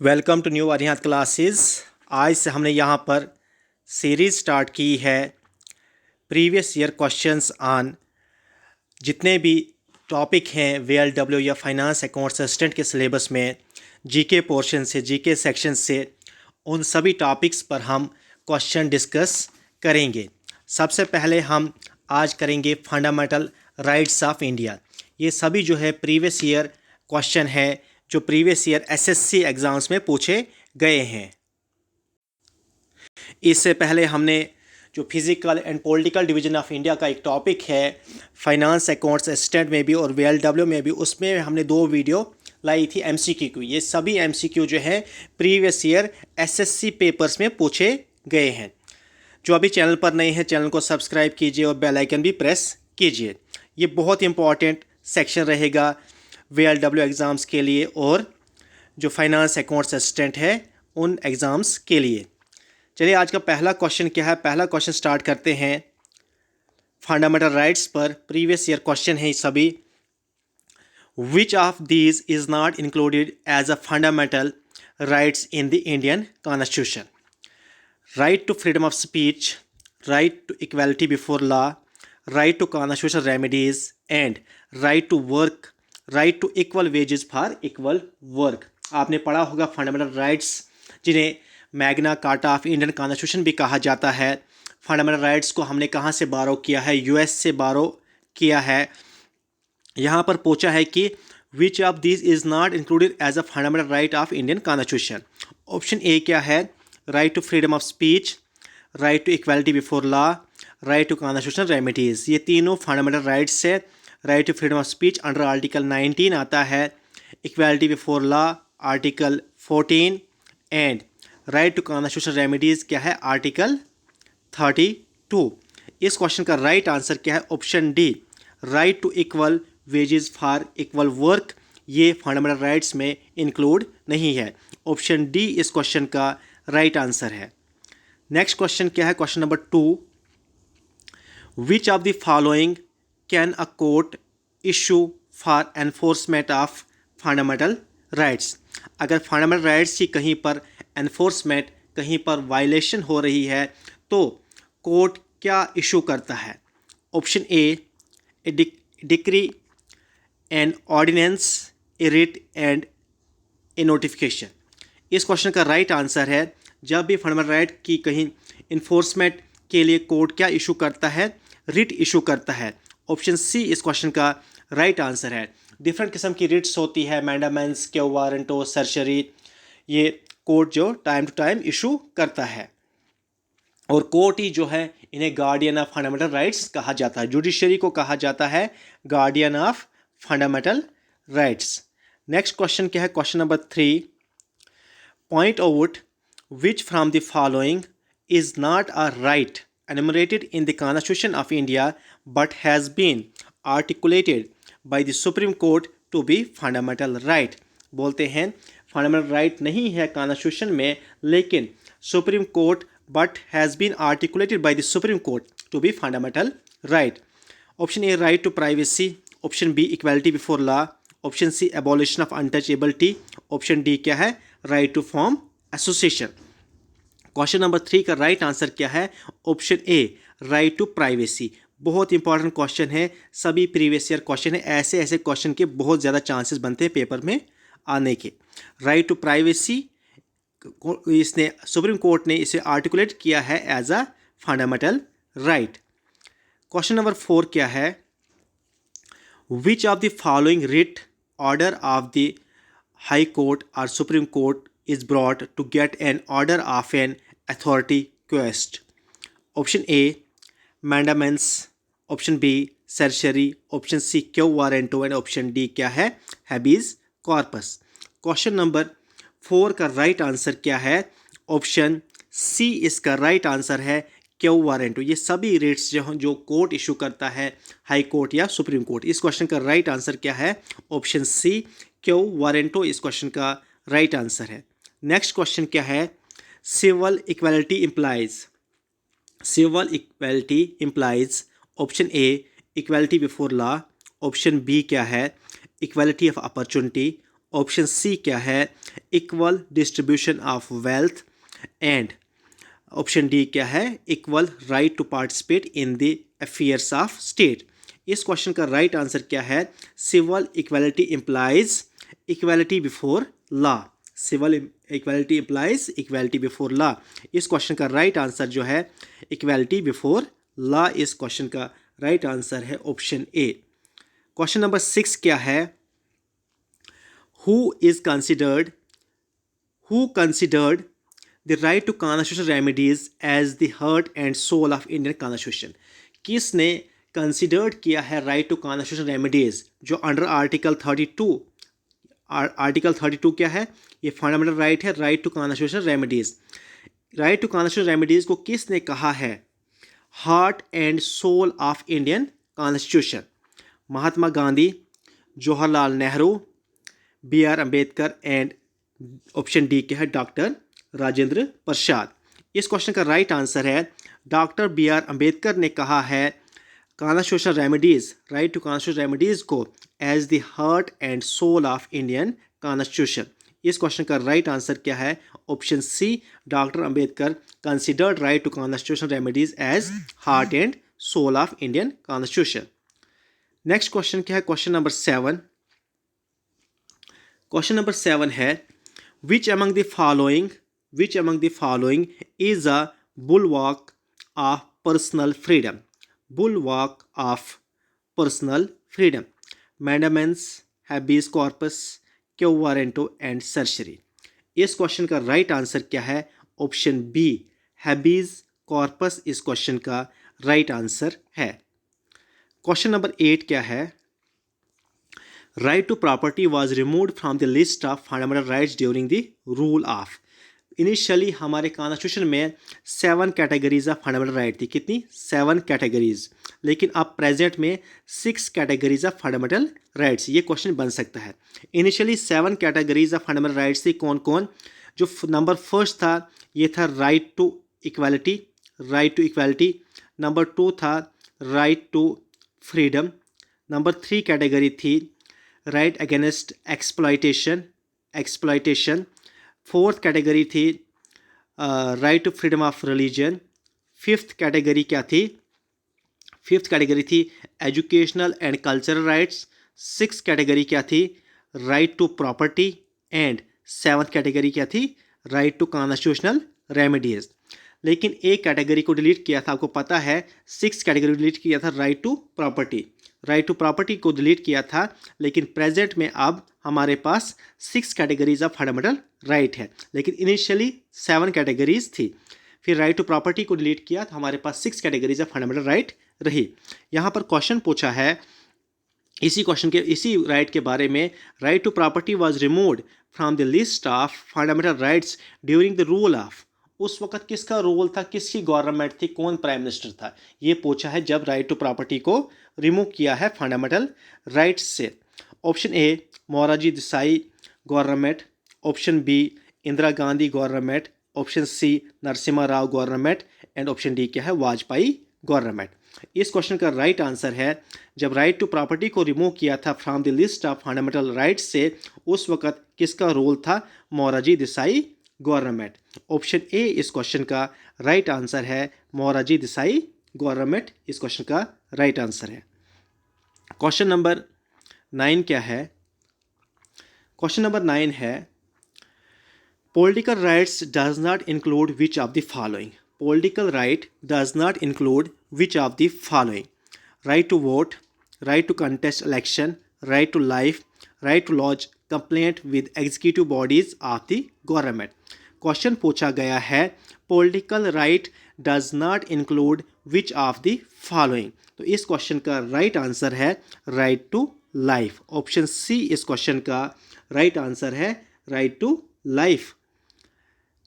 Welcome to new Arihant classes. आज से हमने यहाँ पर सीरीज़ स्टार्ट की है प्रीवियस ईयर क्वेश्चंस ऑन जितने भी टॉपिक हैं VLW या फाइनेंस अकाउंट्स असिस्टेंट के सिलेबस में जीके पोर्शन से जीके सेक्शन से उन सभी टॉपिक्स पर हम क्वेश्चन डिस्कस करेंगे। सबसे पहले हम आज करेंगे फंडामेंटल राइट्स ऑफ इंडिया। ये सभी जो है प्रीवियस ईयर क्वेश्चन है जो प्रीवियस ईयर एसएससी एग्ज़ाम्स में पूछे गए हैं। इससे पहले हमने जो physical and political division of India का एक टॉपिक है फाइनेंस अकाउंट्स असिस्टेंट में भी और VLW में भी, उसमें हमने 2 वीडियो लाई थी MCQ। ये सभी MCQ जो है प्रीवियस ईयर एसएससी पेपर्स में पूछे गए हैं। जो अभी चैनल पर नए हैं चैनल को सब्सक्राइब कीजिए और बेल आइकन भी प्रेस कीजिए। ये बहुत इंपॉर्टेंट सेक्शन रहेगा VLW एग्ज़ाम्स के लिए और जो फाइनेंस अकाउंट्स असिस्टेंट है उन एग्ज़ाम्स के लिए। चलिए आज का पहला क्वेश्चन क्या है। पहला क्वेश्चन स्टार्ट करते हैं फंडामेंटल राइट्स पर। प्रीवियस ईयर क्वेश्चन है सभी। Which of these is not included as a fundamental rights in the Indian constitution? Right to freedom of speech, right to equality before law, right to constitutional remedies and right to work, right to equal wages for equal work. आपने पढ़ा होगा fundamental rights जिन्हें Magna Carta of Indian constitution भी कहा जाता है। Fundamental rights को हमने कहाँ से बारो किया है? US से बारो किया है। यहाँ पर पूछा है कि which of this is not included as a fundamental right of Indian constitution. Option A क्या है? Right to freedom of speech, right to equality before law, right to constitutional remedies. ये तीनों फंडामेंटल राइट्स है। Right to freedom of speech under article 19 आता है, equality before law article 14 and right to constitutional remedies क्या है? Article 32। इस question का right answer क्या है? Option D, right to equal wages for equal work. ये फंडामेंटल राइट्स में इंक्लूड नहीं है। ऑप्शन डी इस क्वेश्चन का राइट आंसर है। नेक्स्ट क्वेश्चन क्या है? Question number 2, which of the following can a court issue for enforcement of fundamental rights? अगर फंडामेंटल राइट्स की कहीं पर एनफोर्समेंट, कहीं पर वायलेशन हो रही है तो कोर्ट क्या इशू करता है? Option A decree, an ordinance, a writ and a notification. इस क्वेश्चन का राइट आंसर है जब भी फंडामेंटल राइट की कहीं इन्फोर्समेंट के लिए कोर्ट क्या इशू करता है? रिट इशू करता है। ऑप्शन सी इस क्वेश्चन का राइट आंसर है। डिफरेंट किस्म की रिट्स होती है, मैंडामेंस, क्यो वारंटो, सर्जरी। ये कोर्ट जो टाइम टू टाइम इशू करता है और कोर्ट ही जो है इन्हें गार्डियन ऑफ फंडामेंटल राइट्स कहा जाता है। जुडिशरी को कहा जाता है guardian of fundamental rights. Next question क्या है? Question number 3, point out which from the following is not a right enumerated in the Constitution of India but has been articulated by the Supreme Court to be fundamental right? बोलते हैं fundamental right नहीं है constitution में लेकिन supreme court but has been articulated by the supreme court to be fundamental right. Option A right to privacy, option B equality before law, option C abolition of untouchability, option D क्या है? Right to form association. Question number 3 का right answer क्या है? Option A right to privacy. बहुत important question है, सभी previous year question है। ऐसे ऐसे क्वेश्चन के बहुत ज़्यादा चांसेस बनते हैं पेपर में आने के। राइट टू प्राइवेसी इसने सुप्रीम कोर्ट ने इसे आर्टिकुलेट किया है as a fundamental right. Question number 4 क्या है? Which of the following writ order of the high court और supreme court is brought to get an order of an authority quest? Option A mandamus, option B certiorari, option C quo warranto and option D क्या है? habeas corpus। Question number 4 का right answer क्या है? Option सी इसका right answer है, क्यो warranto. ये सभी रेट्स जो कोर्ट इशू करता है, हाई कोर्ट या सुप्रीम कोर्ट। इस क्वेश्चन का राइट आंसर क्या है? ऑप्शन सी क्यो वारंटो इस क्वेश्चन का राइट आंसर है। नेक्स्ट क्वेश्चन क्या है? Civil equality implies, civil equality implies option A equality before law, option B क्या है? Equality of opportunity, option C क्या है, equal distribution of wealth, and option D क्या है, equal right to participate in the affairs of state. इस question का right answer क्या है, civil equality implies equality before law. Civil equality implies equality before law. इस question का right answer जो है इक्वालिटी बिफोर लॉ। इस क्वेश्चन का राइट आंसर है ऑप्शन ए। क्वेश्चन नंबर 6 क्या है, who considered the right to constitutional remedies as the heart and soul of Indian constitution. किसने कंसिडर्ड किया है राइट टू कॉन्स्टिट्यूशनल रेमेडीज, जो अंडर आर्टिकल 32, आर्टिकल 32 क्या है, ये फंडामेंटल राइट है, right to constitutional remedies. Right to constitutional remedies को किसने कहा है, heart and soul of Indian constitution. Mahatma Gandhi, Jawaharlal Nehru, B R Ambedkar, and option D क्या है, डॉक्टर राजेंद्र प्रसाद। इस क्वेश्चन का राइट आंसर है डॉक्टर बी आर अम्बेडकर ने कहा है constitutional remedies, right to constitutional remedies को as the heart and soul of Indian constitution. इस क्वेश्चन का राइट आंसर क्या है, option C, doctor Ambedkar considered right to constitutional remedies as heart and soul of Indian constitution. Next question क्या है, question number 7। Question number 7 है, which among the following is a bulwark of personal freedom? Bulwark of personal freedom: mandamus, habeas corpus, quo warranto, and certiorari. इस question का right answer क्या है, option B, habeas corpus इस question का right answer है। Question number 8 क्या है, right to property was removed from the list of fundamental rights during the rule of. Initially हमारे कॉन्स्टिट्यूशन में 7 कैटेगरीज ऑफ फंडामेंटल राइट थी, कितनी, 7 कैटेगरीज, लेकिन अब प्रेजेंट में 6 कैटेगरीज ऑफ फंडामेंटल राइट्स। ये क्वेश्चन बन सकता है। Initially 7 categories of fundamental rights थी, कौन कौन, जो नंबर फर्स्ट था ये था राइट टू इक्वालिटी, नंबर 2 था right to freedom, number 3 category थी right against exploitation, 4th category थी right to freedom of religion, 5th category क्या थी, 5th कैटेगरी थी educational and cultural rights, 6th category क्या थी, right to property, and 7th category क्या थी, right to constitutional remedies. लेकिन एक कैटेगरी को डिलीट किया था, आपको पता है, 6th कैटेगरी डिलीट किया था, राइट टू प्रॉपर्टी को डिलीट किया था, लेकिन प्रेजेंट में अब हमारे पास 6 कैटेगरीज ऑफ फंडामेंटल राइट है, लेकिन इनिशियली 7 कैटेगरीज थी। फिर राइट टू प्रॉपर्टी को डिलीट किया तो हमारे पास 6 कैटेगरीज ऑफ फंडामेंटल राइट रही। यहाँ पर क्वेश्चन पूछा है इसी राइट के बारे में, right to property was removed from the list of fundamental rights during the rule of. उस वक्त किसका रोल था, किसकी गवर्नमेंट थी, कौन प्राइम मिनिस्टर था, ये पूछा है जब राइट टू प्रॉपर्टी को रिमूव किया है फंडामेंटल राइट्स से। Option A, Morarji Desai government, option B, Indira Gandhi government, option C, Narasimha Rao government, and option D क्या है, वाजपेयी गवर्नमेंट। इस क्वेश्चन का राइट आंसर है जब राइट टू प्रॉपर्टी को रिमूव किया था from the list of fundamental rights से, उस वक्त किसका रोल था, Morarji Desai government. Option A इस क्वेश्चन का राइट आंसर है, मोरारजी देसाई गवर्नमेंट इस क्वेश्चन का राइट आंसर है। क्वेश्चन नंबर 9 क्या है, क्वेश्चन नंबर 9 है, political rights does not include which of the following. Political right does not include which of the following, right to vote, right to contest election, right to life, right to lodge complaint with executive bodies of the government. Question पूछा गया है political right does not include which of the following, तो इस question का right answer है right to life. Option C इस question का right answer है, right to life.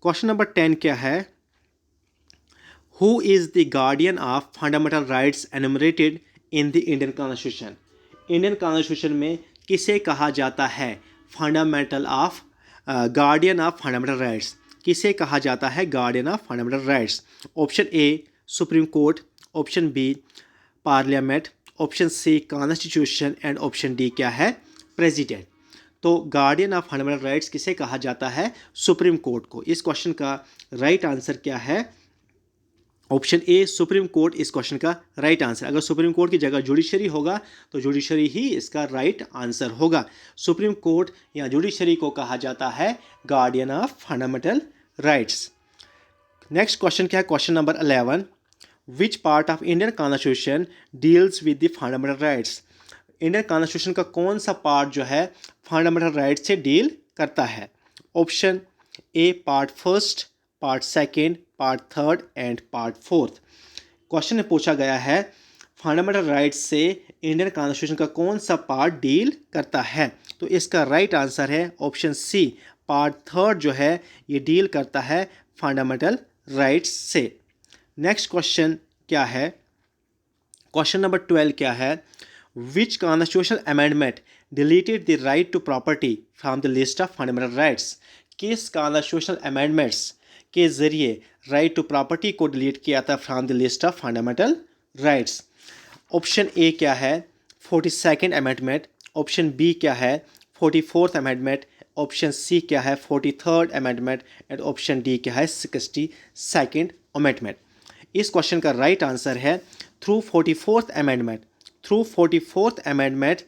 Question number 10 क्या है, who is the guardian of fundamental rights enumerated in the Indian constitution. Indian constitution में किसे कहा जाता है गार्डियन ऑफ फंडामेंटल राइट्स, किसे कहा जाता है guardian of fundamental rights. Option A, supreme court, option B, parliament, option C, constitution, and option D क्या है, प्रेसिडेंट। तो गार्डियन ऑफ फंडामेंटल राइट्स किसे कहा जाता है? सुप्रीम कोर्ट को। इस क्वेश्चन का राइट आंसर क्या है? ऑप्शन ए सुप्रीम कोर्ट इस क्वेश्चन का राइट आंसर। अगर सुप्रीम कोर्ट की जगह जुडिशरी होगा तो जुडिशरी ही इसका राइट आंसर होगा। सुप्रीम कोर्ट या जुडिशरी को कहा जाता है guardian of fundamental rights. Next question क्या है? Question number 11, which part of Indian constitution deals with the fundamental rights? Indian constitution का कौन सा पार्ट जो है फंडामेंटल राइट्स से डील करता है? Option A part first, part second, part third and part fourth. Question में पूछा गया है फंडामेंटल राइट्स से इंडियन कॉन्स्टिट्यूशन का कौन सा पार्ट डील करता है? तो इसका राइट आंसर है ऑप्शन सी, पार्ट थर्ड जो है ये डील करता है फंडामेंटल राइट्स से। नेक्स्ट क्वेश्चन क्या है? क्वेश्चन नंबर 12 क्या है? Which constitutional amendment deleted the right to property from the list of fundamental rights? किस कॉन्स्टिट्यूशनल अमेंडमेंट्स के जरिए राइट टू प्रॉपर्टी को डिलीट किया था from the list of fundamental rights? Option A क्या है? 42nd amendment. ऑप्शन बी क्या है? 44th amendment. ऑप्शन सी क्या है? 43rd amendment. And option D क्या है? 62nd amendment. इस क्वेश्चन का राइट आंसर है through 44th amendment. Through 44th amendment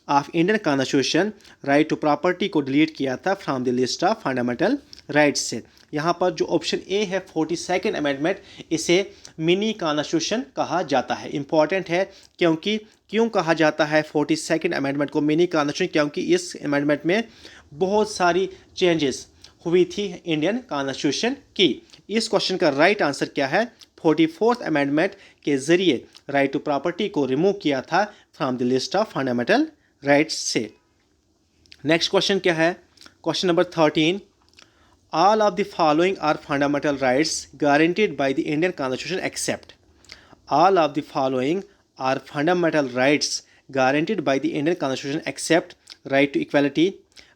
of Indian constitution right to property को डिलीट किया था from the list of fundamental rights से। यहाँ पर जो ऑप्शन ए है 42nd अमेंडमेंट, इसे मिनी कॉन्स्टिट्यूशन कहा जाता है। इंपॉर्टेंट है क्योंकि क्यों कहा जाता है 42nd अमेंडमेंट को मिनी कॉन्स्टिट्यूशन? क्योंकि इस अमेंडमेंट में बहुत सारी चेंजेस हुई थी इंडियन कॉन्स्टिट्यूशन की। इस क्वेश्चन का राइट आंसर क्या है? 44th अमेंडमेंट के जरिए राइट टू प्रॉपर्टी को रिमूव किया था from the list of fundamental rights से। नेक्स्ट क्वेश्चन क्या है? Question number 13, all of the following are fundamental rights guaranteed by the Indian Constitution except. All of the following are fundamental rights guaranteed by the Indian Constitution except right to equality,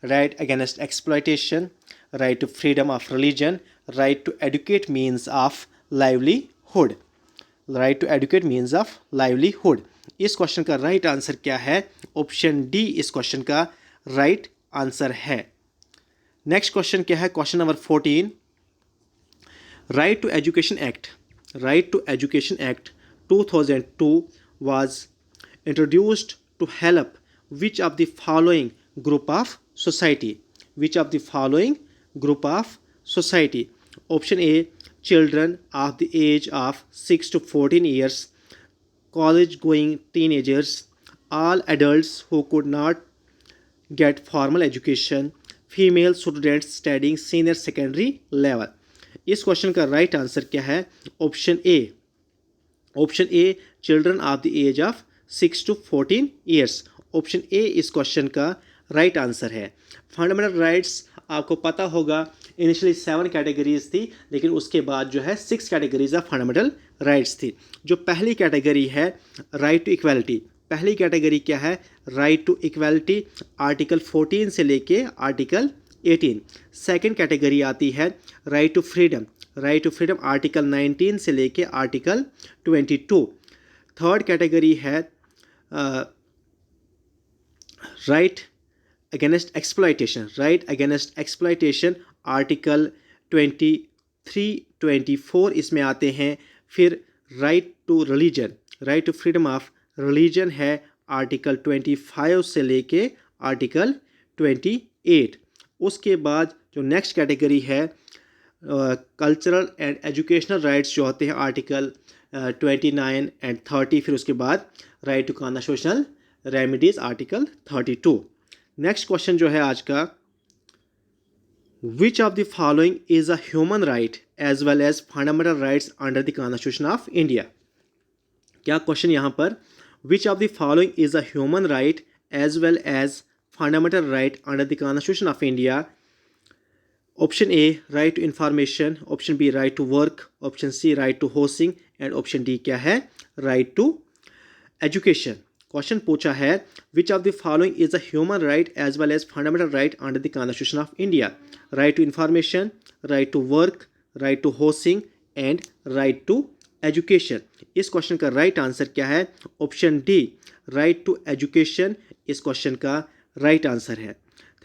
right against exploitation, right to freedom of religion, right to adequate means of livelihood. right to adequate means of livelihood. इस question का right answer क्या है? Option D इस question का right answer है। Next question क्या है? Question number 14, right to education act. Right to education act 2002 was introduced to help which of the following group of society? Which of the following group of society? Option A, children of the age of 6 to 14 years, college going teenagers, all adults who could not get formal education, female students studying senior secondary level. इस question का right answer क्या है? Option A. Option A children of the age of 6 to 14 years. Option A इस question का right answer है। Fundamental rights आपको पता होगा इनिशियली 7 कैटेगरीज थी, लेकिन उसके बाद जो है 6 कैटेगरीज ऑफ फंडामेंटल राइट्स थी। जो पहली कैटेगरी है राइट टू इक्वालिटी। पहली कैटेगरी क्या है? राइट टू इक्वालिटी आर्टिकल 14 से लेके आर्टिकल 18। सेकंड कैटेगरी आती है right to freedom. Right to freedom article 19 से लेके आर्टिकल 22। थर्ड कैटेगरी है right against exploitation. Right against exploitation article 23, 24 इसमें आते हैं। फिर right to religion, right to freedom of religion है आर्टिकल 25 से लेके आर्टिकल 28। उसके बाद जो नेक्स्ट कैटेगरी है कल्चरल एंड एजुकेशनल राइट्स जो होते हैं आर्टिकल 29 एंड 30। फिर उसके बाद right to constitutional remedies article 32। Next question जो है आज का, which of the following is a human right as well as fundamental rights under the constitution of India? क्या क्वेश्चन यहाँ पर which of the following is a human right as well as fundamental right under the Constitution of India? Option A, right to information. Option B, right to work. Option C, right to housing. And option D क्या है? right to education. Question पूछा है which of the following is a human right as well as fundamental right under the Constitution of India? right to information, right to work, right to housing and right to education. इस question का right answer क्या है? Option D right to education इस question का right answer है।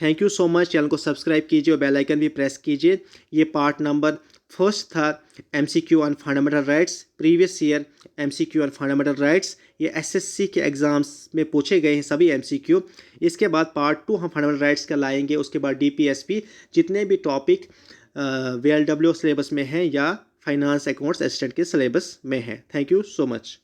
Thank you so much. Channel को subscribe कीजिए और बेल आइकन भी प्रेस कीजिए। ये पार्ट नंबर फर्स्ट था MCQ on fundamental rights, previous year MCQ on fundamental rights. ये एसएससी के एग्जाम्स में पूछे गए हैं सभी एमसीक्यू। इसके बाद पार्ट 2 हम फंडामेंटल राइट्स का लाएंगे, उसके बाद डीपीएसपी, जितने भी टॉपिक वीएलडब्ल्यू सिलेबस में हैं या फाइनेंस अकाउंट्स असिस्टेंट के सिलेबस में हैं। Thank you so much.